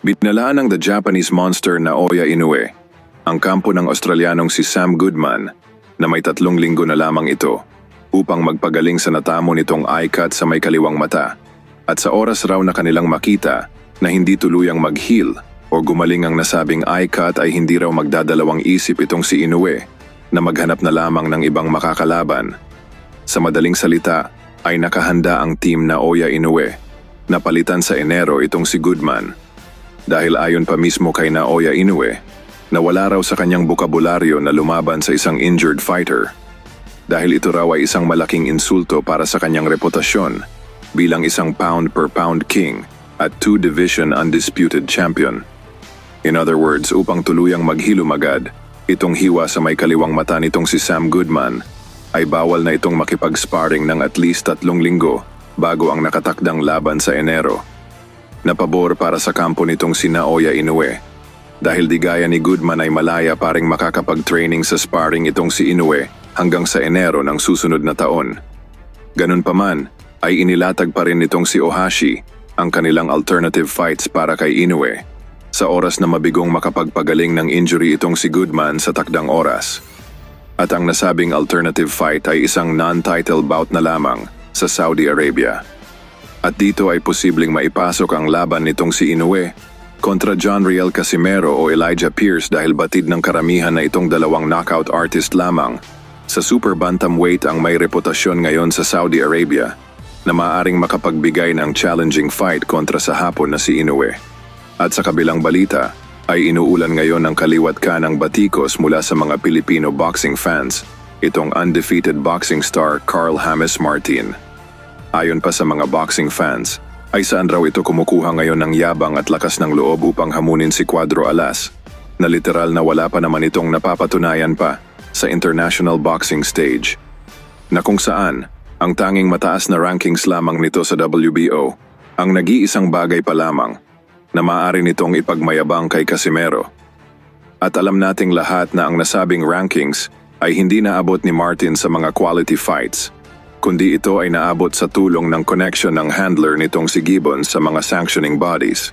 Binalaan ng The Japanese Monster Naoya Inoue ang kampo ng Australianong si Sam Goodman na may 3 linggo na lamang ito upang magpagaling sa natamo nitong eye cut sa may kaliwang mata at sa oras raw na kanilang makita na hindi tuluyang mag-heal o gumaling ang nasabing eye cut ay hindi raw magdadalawang isip itong si Inoue na maghanap na lamang ng ibang makakalaban. Sa madaling salita ay nakahanda ang team Naoya Inoue na palitan sa Enero itong si Goodman. Dahil ayon pa mismo kay Naoya Inoue, na wala raw sa kanyang bokabularyo na lumaban sa isang injured fighter. Dahil ito raw ay isang malaking insulto para sa kanyang reputasyon bilang isang pound-per-pound king at 2-division undisputed champion. In other words, upang tuluyang maghilom agad, itong hiwa sa may kaliwang mata nitong si Sam Goodman ay bawal na itong makipag-sparring ng at least 3 linggo bago ang nakatakdang laban sa Enero. Napabor para sa kampo nitong si Naoya Inoue dahil di gaya ni Goodman ay malaya paring makakapag-training sa sparring itong si Inoue hanggang sa Enero ng susunod na taon. Ganun pa man, ay inilatag pa rin nitong si Ohashi ang kanilang alternative fights para kay Inoue sa oras na mabigong makapagpagaling ng injury itong si Goodman sa takdang oras. At ang nasabing alternative fight ay isang non-title bout na lamang sa Saudi Arabia. At dito ay posibleng maipasok ang laban nitong si Inoue kontra John Riel Casimero o Elijah Pierce dahil batid ng karamihan na itong dalawang knockout artist lamang sa super bantamweight ang may reputasyon ngayon sa Saudi Arabia na maaaring makapagbigay ng challenging fight kontra sa Hapon na si Inoue. At sa kabilang balita ay inuulan ngayon ng kaliwat kanang batikos mula sa mga Filipino boxing fans itong undefeated boxing star Carl James Martin. Ayon pa sa mga boxing fans, ay saan raw ito kumukuha ngayon ng yabang at lakas ng loob upang hamunin si Cuadro Alas, na literal na wala pa naman itong napapatunayan pa sa international boxing stage. Na kung saan, ang tanging mataas na rankings lamang nito sa WBO, ang nag-iisang bagay pa lamang na maaari nitong ipagmayabang kay Casimero. At alam nating lahat na ang nasabing rankings ay hindi naabot ni Martin sa mga quality fights, kundi ito ay naabot sa tulong ng connection ng handler nitong si Gibbons sa mga sanctioning bodies.